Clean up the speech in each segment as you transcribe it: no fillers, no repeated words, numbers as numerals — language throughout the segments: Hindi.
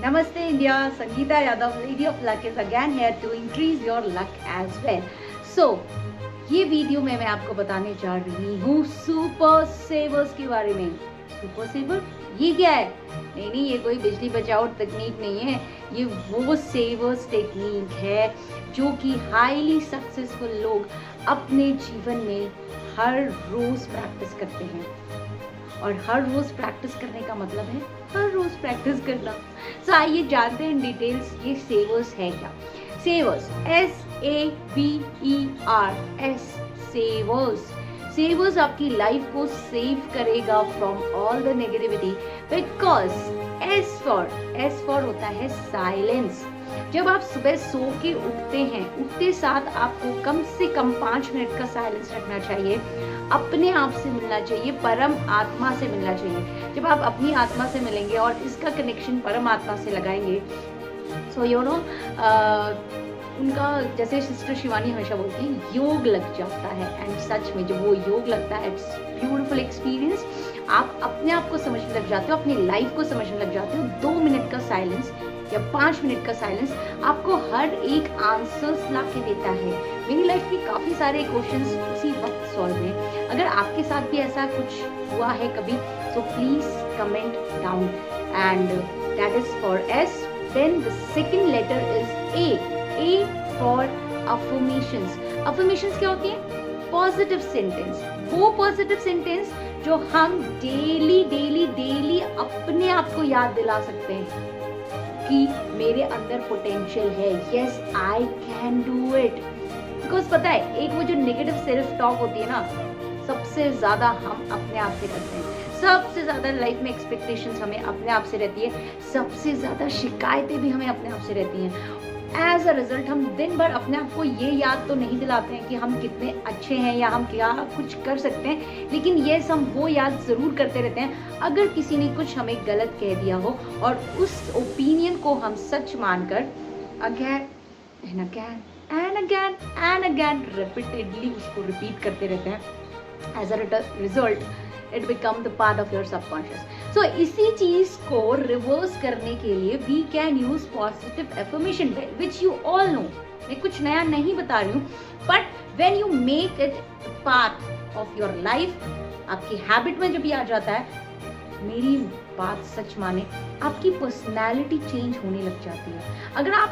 Namaste India, Sangeeta Yadav, Lady of Luck is again here to increase your luck as well. So, ये वीडियो में मैं आपको बताने जा रही हूँ सुपर सेवर्स के बारे में। सुपर सेवर ये क्या है? नहीं, ये कोई बिजली बचाओ तकनीक नहीं है। ये वो सेवर्स टेक्निक है जो कि हाईली सक्सेसफुल लोग अपने जीवन में हर रोज प्रैक्टिस करते हैं। और हर रोज प्रैक्टिस करने का मतलब है हर रोज प्रैक्टिस करना। तो आइए जानते हैं डिटेल्स ये सेवर्स है क्या। सेवर्स SAVERS सेवर्स आपकी लाइफ को सेव करेगा from all the negativity because S for होता है साइलेंस। जब आप सुबह सो के उठते हैं, उठते साथ आपको कम से कम 5 मिनट का साइलेंस रखना चाहिए। अपने आप से मिलना चाहिए, परम आत्मा से मिलना चाहिए। जब आप अपनी आत्मा से मिलेंगे और इसका कनेक्शन परम आत्मा से लगाएंगे, सो यू नो उनका जैसे सिस्टर शिवानी हमेशा बोलती है योग लग जाता है। एंड सच में जब वो योग लगता है इट्स ब्यूटीफुल एक्सपीरियंस। आप अपने आप को समझने लग जाते हो, अपनी लाइफ को समझने लग जाते हो। 2 मिनट का साइलेंस या 5 मिनट का साइलेंस आपको हर एक आंसर्स ला के देता है। मेरी लाइफ में काफी सारे क्वेश्चंस उसी वक्त सॉल्व हैं। अगर आपके साथ भी ऐसा कुछ हुआ है कभी, so please comment down. And that is for S। Then the second letter is A for affirmations. Affirmations क्या होती है? Positive sentence. वो पॉजिटिव सेंटेंस जो हम डेली अपने आप को याद दिला सकते हैं कि मेरे अंदर पोटेंशियल है। Yes I can do it. Because पता है एक वो जो नेगेटिव सेल्फ टॉक होती है ना, सबसे ज्यादा हम अपने आप से करते हैं। सबसे ज्यादा लाइफ में एक्सपेक्टेशंस हमें अपने आप से रहती है। सबसे ज्यादा शिकायतें भी हमें अपने आप से रहती हैं। एज अ रिजल्ट हम दिन भर अपने आप को ये याद तो नहीं दिलाते हैं कि हम कितने अच्छे हैं या हम क्या कुछ कर सकते हैं, लेकिन ये हम वो याद जरूर करते रहते हैं अगर किसी ने कुछ हमें गलत कह दिया हो, और उस ओपिनियन को हम सच मानकर अगेन एंड अगेन रिपीटेडली उसको रिपीट करते रहते हैं। As a result it become the part of your subconscious. So इसी चीज को रिवर्स करने के लिए we can use positive affirmation which you all know. मैं कुछ नया नहीं बता रही हूँ, but when you make it part of your life, आपकी हैबिट में जब ये आ जाता है, मेरी बात सच माने आपकी पर्सनैलिटी चेंज होने लग जाती है। अगर आप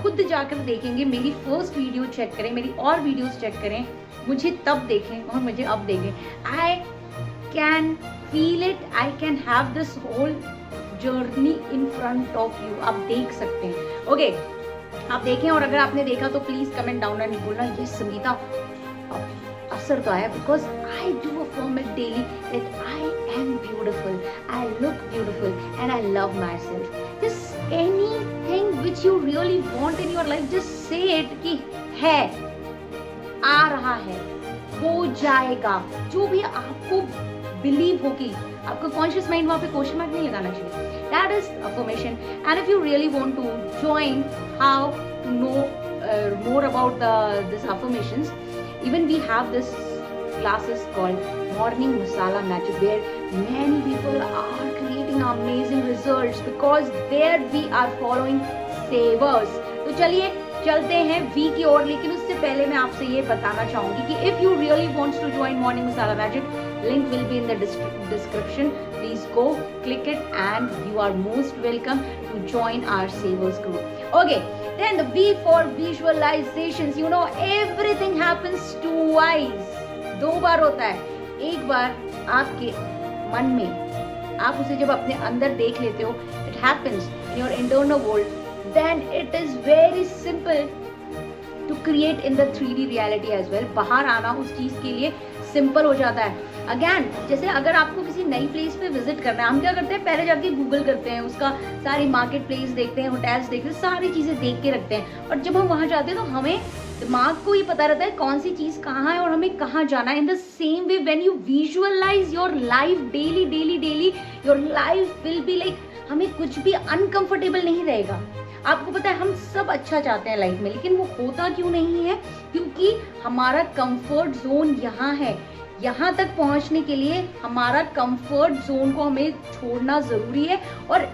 खुद जाकर देखेंगे, मेरी फर्स्ट वीडियो चेक करें, मेरी और वीडियोस चेक करें, मुझे तब देखें और मुझे अब देखें, आई can feel it, I can have this whole journey in front of you. आप देख सकते हैं। ओके, आप देखें, और अगर आपने देखा तो प्लीज कमेंट डाउन एंड बोलना ये संगीता असर तो आया, because I do affirm it daily that I am beautiful, I look beautiful and I love my self. Just anything which you really want in your life, just say it कि है, आ रहा है, हो जाएगा। जो भी आपको बिलीव होगी, आपका कॉन्शियस माइंड वहां पे क्वेश्चन मार्क नहीं लगाना चाहिए। That is affirmation. And if you really want to join how to know more about this affirmations, even we have this classes called Morning Masala Magic, where many people are creating amazing results because there we are following savers. तो चलिए चलते हैं वी की ओर, लेकिन उससे पहले मैं आपसे ये बताना चाहूंगी कि if you really wants to join Morning Masala Magic, link will be in the description. Please go click it and you are most welcome to join our savers group. Okay, then the V for visualizations. You know everything happens twice. 2 बार होता है। एक बार आपके मन में, आप उसे जब अपने अंदर देख लेते हो, it happens in your internal world, then it is very simple to create in the 3D reality as well. बाहर आना उस चीज के लिए सिंपल हो जाता है। अगेन जैसे अगर आपको किसी नई प्लेस पे विजिट करना है, हम क्या करते हैं, पहले जाके गूगल करते हैं, उसका सारी मार्केट प्लेस देखते हैं, होटल्स देखते हैं, सारी चीजें देख के रखते हैं। और जब हम वहां जाते हैं तो हमें दिमाग को ही पता रहता है कौन सी चीज कहाँ है और हमें कहाँ जाना है। In the same way when you visualise your life daily your life will be like, हमें कुछ भी अनकंफर्टेबल नहीं रहेगा। आपको पता है हम सब अच्छा चाहते हैं लाइफ में, लेकिन वो होता क्यों नहीं है? क्योंकि हमारा कंफर्ट जोन यहाँ है। यहाँ तक पहुँचने के लिए हमारा कंफर्ट जोन को हमें छोड़ना जरूरी है। और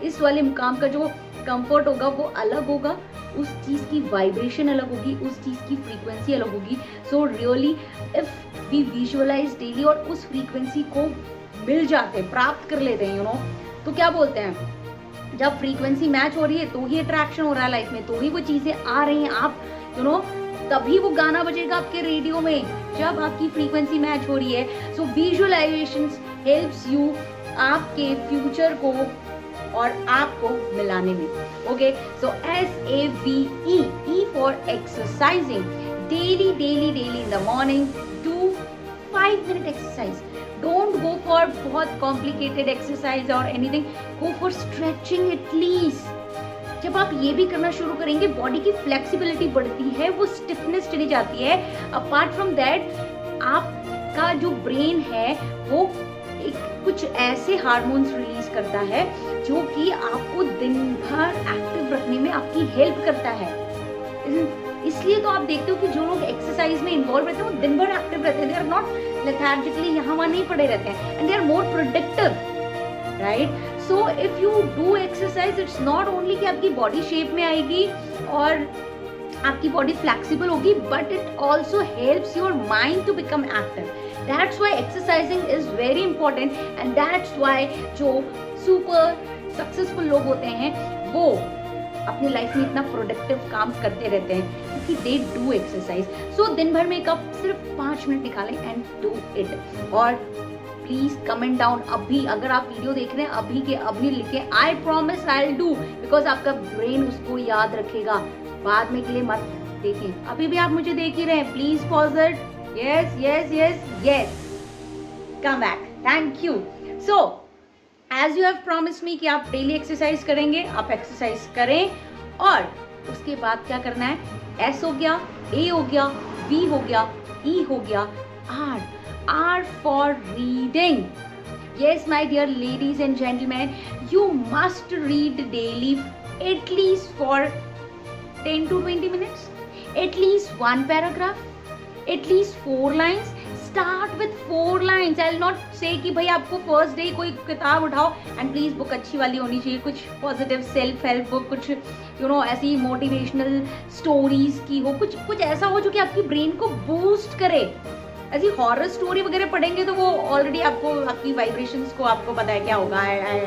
इस वाले मुकाम का जो कंफर्ट होगा वो अलग होगा, उस चीज़ की वाइब्रेशन अलग होगी, उस चीज़ की फ्रीक्वेंसी अलग होगी. So really if we visualise daily और उस फ्रीक्वेंसी को मिल जाते हैं, प्राप्त कर लेते हैं, यू नो, तो क्या बोलते हैं, जब फ्रीक्वेंसी मैच हो रही है तो ही अट्रैक्शन हो रहा है लाइफ में, तो ही वो चीज़ें आ रही हैं. आप यू नो तभी वो गाना बजेगा आपके रेडियो में जब आपकी फ्रीक्वेंसी मैच हो रही है. सो विजुअलाइजेशंस हेल्प्स यू आपके फ्यूचर को और आपको मिलाने में. Okay, so SAVE, E for exercising. Daily daily daily in the morning do 5 minute exercise. Don't go for बहुत कॉम्प्लिकेटेड एक्सरसाइज और anything, go for stretching at least. जब आप ये भी करना शुरू करेंगे बॉडी की फ्लेक्सिबिलिटी बढ़ती है, वो स्टिफनेस चली जाती है. अपार्ट फ्रॉम दैट आपका जो ब्रेन है वो एक कुछ ऐसे हार्मोन्स रिलीज करता है जो कि आपको दिन भर एक्टिव रखने में आपकी हेल्प करता है. इसलिए तो आप देखते हो कि जो लोग एक्सरसाइज में इन्वॉल्व रहते हैं वो दिन भर एक्टिव रहते हैं. दे आर नॉट लेथार्जिकली यहाँ वहाँ नहीं पड़े रहते हैं, and they are more productive, right. So if you do exercise, it's not only कि आपकी बॉडी शेप में आएगी और आपकी बॉडी फ्लेक्सिबल होगी, but it also helps your mind to become active. That's why exercising is very important, and that's why जो सुपर सक्सेसफुल लोग होते हैं वो अपनी लाइफ में इतना प्रोडक्टिव काम करते रहते हैं क्योंकि दे डू एक्सरसाइज. सो दिन भर में कब सिर्फ 5 मिनट निकालें एंड डू इट. और प्लीज कमेंट डाउन अभी, अगर आप वीडियो देख रहे हैं अभी के अभी लिखें I promise I will do, because आपका ब्रेन उसको याद रखेगा. बाद में के लिए मत देखें, अभी भी आप मुझे देख ही रहे हैं, please pause it. Yes yes yes yes, come back, thank you. So as you have promise me कि आप डेली एक्सरसाइज करेंगे, आप एक्सरसाइज करें और उसके बाद क्या करना है, S हो गया, A हो गया, V हो गया, E हो गया, R for reading. Yes, my dear ladies and gentlemen, you must read daily at least for 10 to 20 minutes, at least one paragraph, at least 4 lines. Start with 4 lines. I'll not say कि भाई आपको फर्स्ट डे कोई किताब उठाओ, एंड प्लीज बुक अच्छी वाली होनी चाहिए, कुछ पॉजिटिव सेल्फ हेल्प बुक, कुछ यू नो ऐसी मोटिवेशनल स्टोरीज की हो, कुछ ऐसा हो जो कि आपकी ब्रेन को बूस्ट करे. ऐसी हॉरर स्टोरी वगैरह पढ़ेंगे तो वो ऑलरेडी आपको आपकी वाइब्रेशंस को आपको पता है क्या होगा. I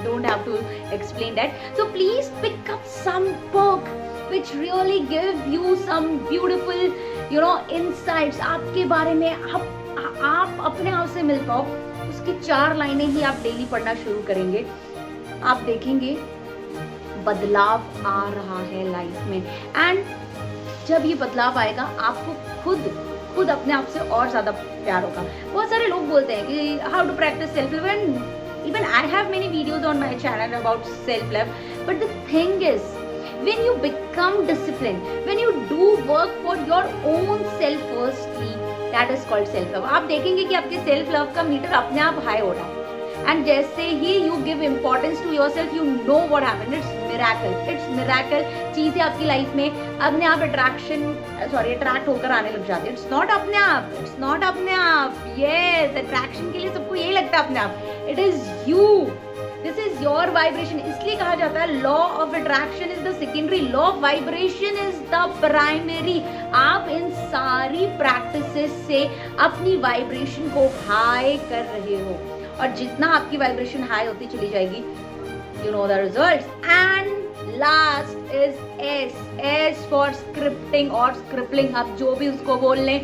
don't have to explain that. So please pick up some book which really give you some beautiful you know insights आपके बारे में, आप अपने आप से मिल पाओ. उसकी 4 लाइनें ही आप डेली पढ़ना शुरू करेंगे, आप देखेंगे बदलाव आ रहा है लाइफ में. एंड जब ये बदलाव आएगा आपको खुद अपने आप से और ज्यादा प्यार होगा. बहुत सारे लोग बोलते हैं कि how to practise self love, and even I have many videos on my channel about self love. But the thing is, when you become disciplined, when you do work for your own self firstly, that is called self love. आप देखेंगे कि आपके self love का मीटर अपने आप हाई हो रहा है, and जैसे ही you give importance to yourself, you know what happened. It's miracle. चीजें आपकी लाइफ में अपने आप अट्रैक्ट होकर आने लग जाते हैं. It's not अपने आप. Yes, attraction के लिए सबको यही लगता है अपने आप. It is you. This is your vibration. इसलिए कहा जाता है law of attraction is the secondary, law of vibration is the primary. आप इन सारी practices से अपनी vibration को high कर रहे हो, और जितना आपकी vibration high होती चली जाएगी, you know the results. And last is S for scripting or scribbling, आप जो भी उसको बोल लें.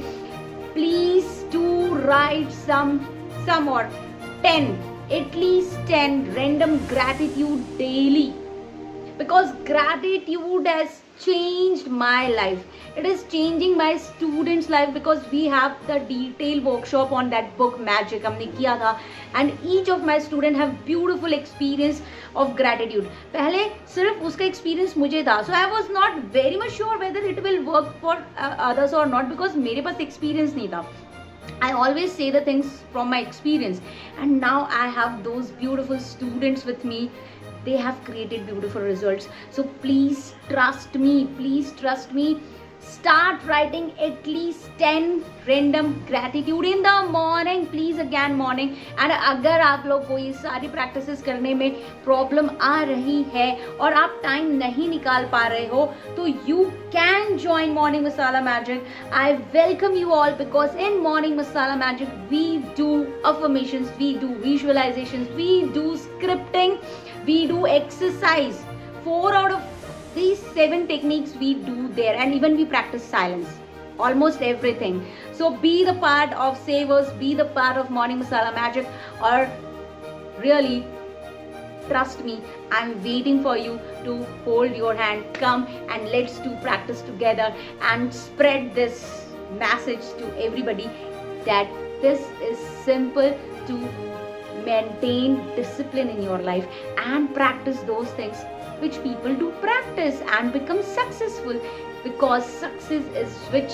Please do write some or 10, at least 10 random gratitude daily, because gratitude has changed my life. It is changing my students' life because we have the detailed workshop on that book Magic हमने किया था, and each of my student have beautiful experience of gratitude. पहले सिर्फ उसका experience मुझे था, so I was not very much sure whether it will work for others or not, because मेरे पास experience नहीं था. I always say the things from my experience, and now I have those beautiful students with me. They have created beautiful results. So please trust me. start writing at least 10 random gratitude in the morning, please again morning. and अगर आप लोग को ये सारी practices करने में problem आ रही है और आप time नहीं निकाल पा रहे हो तो you can join Morning Masala Magic. I welcome you all because in Morning Masala Magic we do affirmations, we do visualizations, we do scripting, we do exercise. 4 out of these 7 techniques we do there, and even we practice silence, almost everything. So be the part of Savers, be the part of Morning Masala Magic, or really trust me, I'm waiting for you to hold your hand. Come and let's do practice together and spread this message to everybody that this is simple to maintain discipline in your life and practice those things which people do practice and become successful, because success is which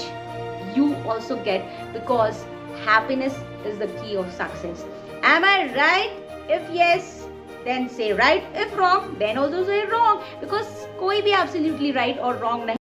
you also get, because happiness is the key of success. Am I right? If yes, then say right. If wrong, then also say wrong, because कोई भी absolutely right or wrong नहीं.